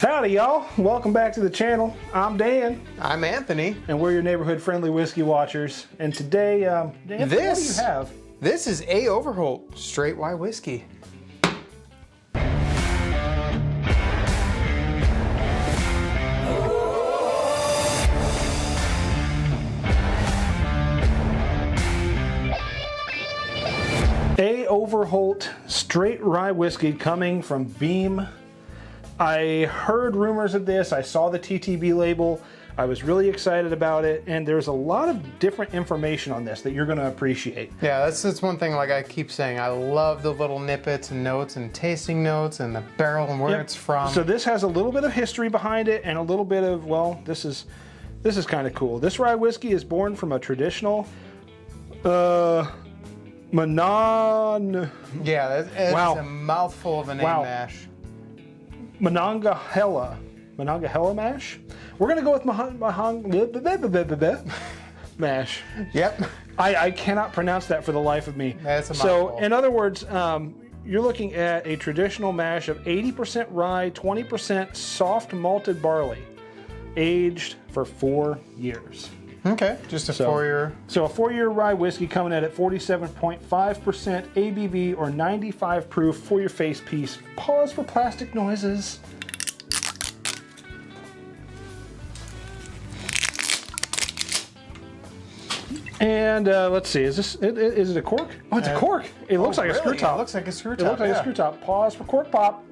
Howdy y'all, welcome back to the channel. I'm Dan. I'm Anthony. And we're your neighborhood friendly whiskey watchers. And today, Anthony, what do you have? This is A. Overholt Straight Rye Whiskey. A. Overholt Straight Rye Whiskey coming from Beam. I heard rumors of this, I saw the TTB label, I was really excited about it, and there's a lot of different information on this that you're going to appreciate. Yeah, that's one thing, like I keep saying, I love the little snippets and notes and tasting notes and the barrel and where it's from. So this has a little bit of history behind it and a little bit of, well, this is kind of cool. This rye whiskey is born from a traditional Yeah, it's a mouthful of a name mash. Monongahela mash. We're gonna go with mash. Yep. I cannot pronounce that for the life of me. That's a mouthful. So in other words, you're looking at a traditional mash of 80% rye, 20% soft malted barley, aged for 4 years. Okay, just a 4-year. So a 4-year rye whiskey coming in at 47.5% ABV or 95 proof for your face piece. Pause for plastic noises. And let's see, is it a cork? Oh, it's a cork. It looks like a screw top. It looks like a screw top. It looks like a screw top. Pause for cork pop.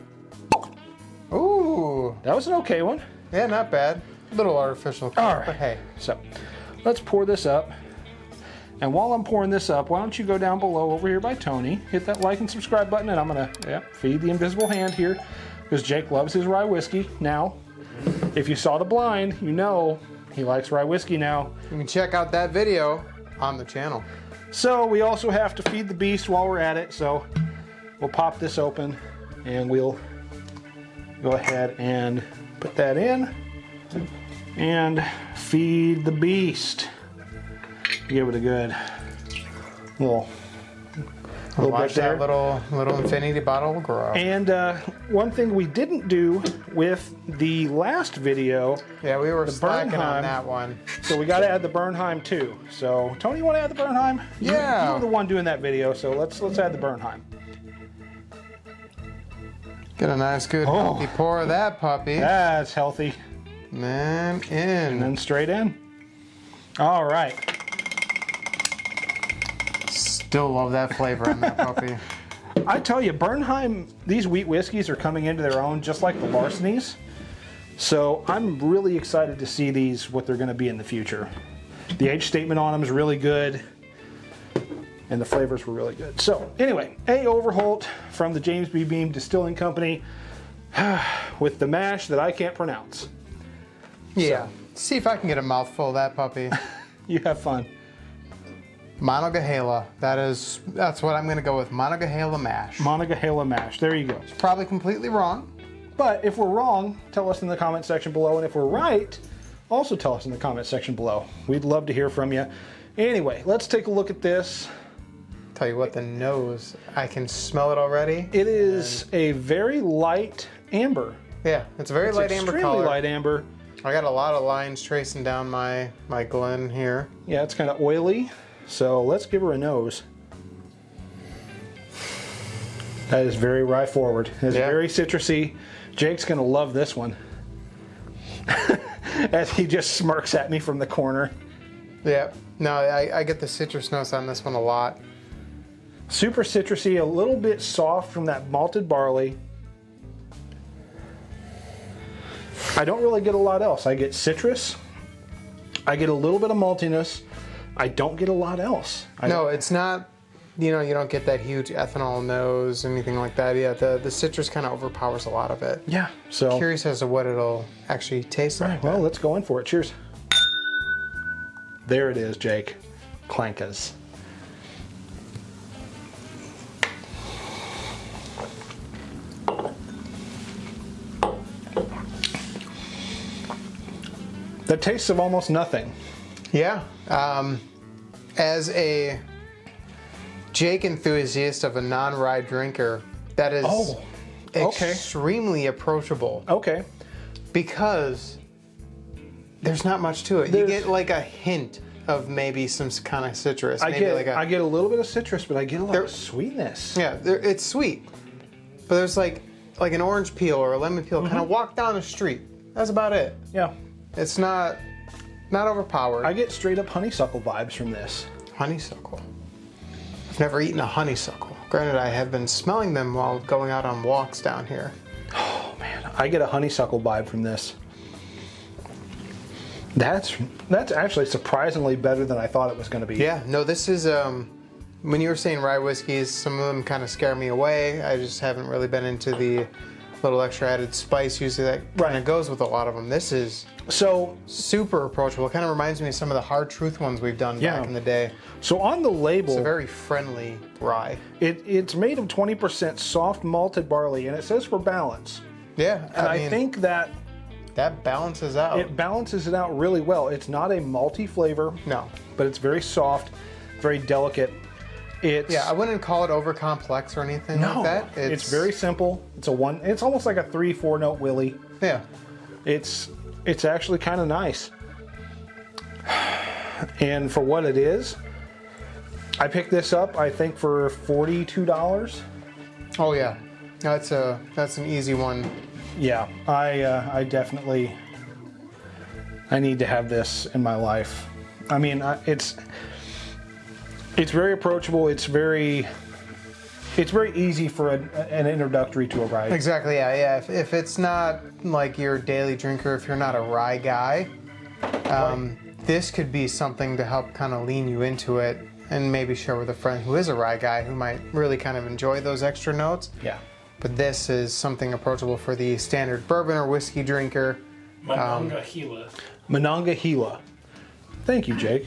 Ooh. That was an okay one. Yeah, not bad. A little artificial cork, all right. But hey. So let's pour this up. And while I'm pouring this up, why don't you go down below over here by Tony, hit that like and subscribe button, and I'm gonna feed the invisible hand here, because Jake loves his rye whiskey. Now, if you saw the blind, you know he likes rye whiskey now. You can check out that video on the channel. So we also have to feed the beast while we're at it, so we'll pop this open and we'll go ahead and put that in and feed the beast. Give it a good little Watch bit there. that little infinity bottle grow. And one thing we didn't do with the last video, yeah, we were slacking Bernheim on that one. So we got to add the Bernheim too. So Tony, you want to add the Bernheim? Yeah. You were the one doing that video, so let's add the Bernheim. Get a nice good healthy pour of that puppy. That's healthy. Man, And then straight in. All right. Still love that flavor on that puppy. I tell you, Bernheim, these wheat whiskeys are coming into their own just like the Larcenies. So I'm really excited to see these, what they're going to be in the future. The age statement on them is really good. And the flavors were really good. So anyway, A. Overholt from the James B. Beam Distilling Company with the mash that I can't pronounce. Yeah. So, see if I can get a mouthful of that puppy. You have fun. Monongahela. That's what I'm going to go with. Monongahela mash. Monongahela mash. There you go. It's probably completely wrong. But if we're wrong, tell us in the comment section below. And if we're right, also tell us in the comment section below. We'd love to hear from you. Anyway, let's take a look at this. Tell you what, the nose, I can smell it already. It is a very light amber. Yeah, it's a very light amber color. Extremely light amber. I got a lot of lines tracing down my Glen here. Yeah, it's kind of oily. So let's give her a nose. That is very rye forward. It's very citrusy. Jake's gonna love this one. As he just smirks at me from the corner. Yeah, no, I get the citrus notes on this one a lot. Super citrusy, a little bit soft from that malted barley. I don't really get a lot else. I get citrus. I get a little bit of maltiness. I don't get a lot else. No, it's not, you don't get that huge ethanol nose, anything like that. Yeah, the citrus kind of overpowers a lot of it. Yeah, so. Curious as to what it'll actually taste like. Well, let's go in for it. Cheers. There it is, Jake. Clankas. The taste of almost nothing. Yeah. As a Jake enthusiast of a non-rye drinker, that is extremely approachable. Okay. because there's not much to it. You get like a hint of maybe some kind of citrus. I get a little bit of citrus, but I get a lot of sweetness. Yeah, it's sweet, but there's like an orange peel or a lemon peel. Kind of walk down the street. That's about it. Yeah. It's not overpowered. I get straight up honeysuckle vibes from this. Honeysuckle. I've never eaten a honeysuckle. Granted, I have been smelling them while going out on walks down here. Oh man, I get a honeysuckle vibe from this. That's actually surprisingly better than I thought it was going to be. Yeah, no, this is, when you were saying rye whiskeys, some of them kind of scare me away. I just haven't really been into the little extra added spice. Usually that kind of goes with a lot of them. This is so super approachable. It kind of reminds me of some of the hard truth ones we've done back in the day. So on the label, it's a very friendly rye. It's made of 20% soft malted barley, and it says for balance. Yeah, and I think that balances out. It balances it out really well. It's not a malty flavor. No. But it's very soft, very delicate. I wouldn't call it over complex or anything like that. It's very simple. It's almost like a 3-4 note Willy. Yeah. It's actually kind of nice. And for what it is, I picked this up I think for $42. Oh yeah. That's an easy one. Yeah, I definitely need to have this in my life. I mean, it's very approachable. It's very easy for an introductory to a rye. Exactly. Yeah. If it's not like your daily drinker, if you're not a rye guy, this could be something to help kind of lean you into it, and maybe share with a friend who is a rye guy who might really kind of enjoy those extra notes. Yeah. But this is something approachable for the standard bourbon or whiskey drinker. Monongahela. Monongahela. Thank you, Jake.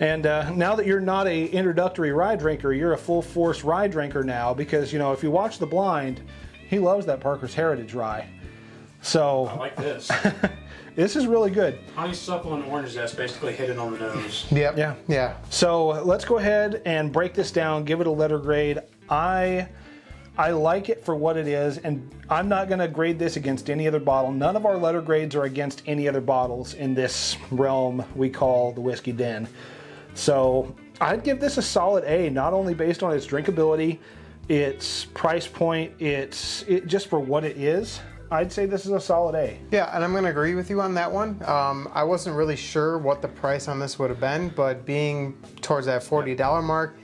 And now that you're not a introductory rye drinker, you're a full force rye drinker now, because if you watch The Blind, he loves that Parker's Heritage rye. So I like this. this is really good. Honeysuckle and orange zest basically hit it on the nose. Yep. Yeah. So let's go ahead and break this down, give it a letter grade. I like it for what it is, and I'm not going to grade this against any other bottle. None of our letter grades are against any other bottles in this realm we call the Whiskey Den. So I'd give this a solid A, not only based on its drinkability, its price point, just for what it is. I'd say this is a solid A. Yeah, and I'm going to agree with you on that one. I wasn't really sure what the price on this would have been, but being towards that $40 mark,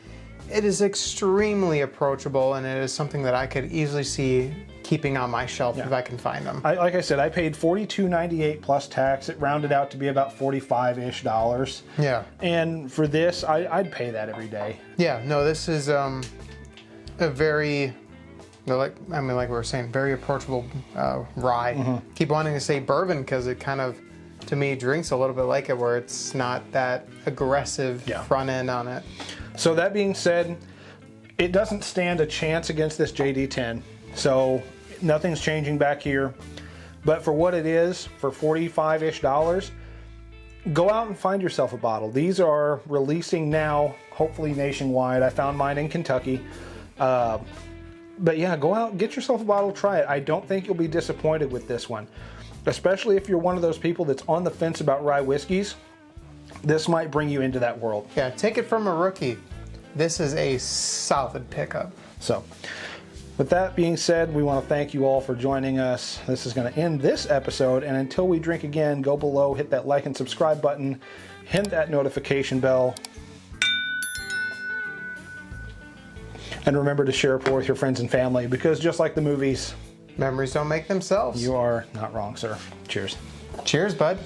it is extremely approachable, and it is something that I could easily see keeping on my shelf if I can find them. Like I said, I paid $42.98 plus tax. It rounded out to be about $45-ish. Yeah. And for this, I'd pay that every day. Yeah, no, this is a very, like we were saying, very approachable rye. Mm-hmm. Keep wanting to say bourbon because it kind of, to me, drinks a little bit like it, where it's not that aggressive front end on it. So that being said, it doesn't stand a chance against this JD10. So nothing's changing back here. But for what it is, for $45-ish, go out and find yourself a bottle. These are releasing now, hopefully nationwide. I found mine in Kentucky. But yeah, go out and get yourself a bottle, try it. I don't think you'll be disappointed with this one. Especially if you're one of those people that's on the fence about rye whiskeys. This might bring you into that world. Yeah, take it from a rookie. This is a solid pickup. So, with that being said, we want to thank you all for joining us. This is going to end this episode, and until we drink again, go below, hit that like and subscribe button, hit that notification bell, and remember to share it with your friends and family, because just like the movies, memories don't make themselves. You are not wrong, sir. Cheers. Cheers, bud.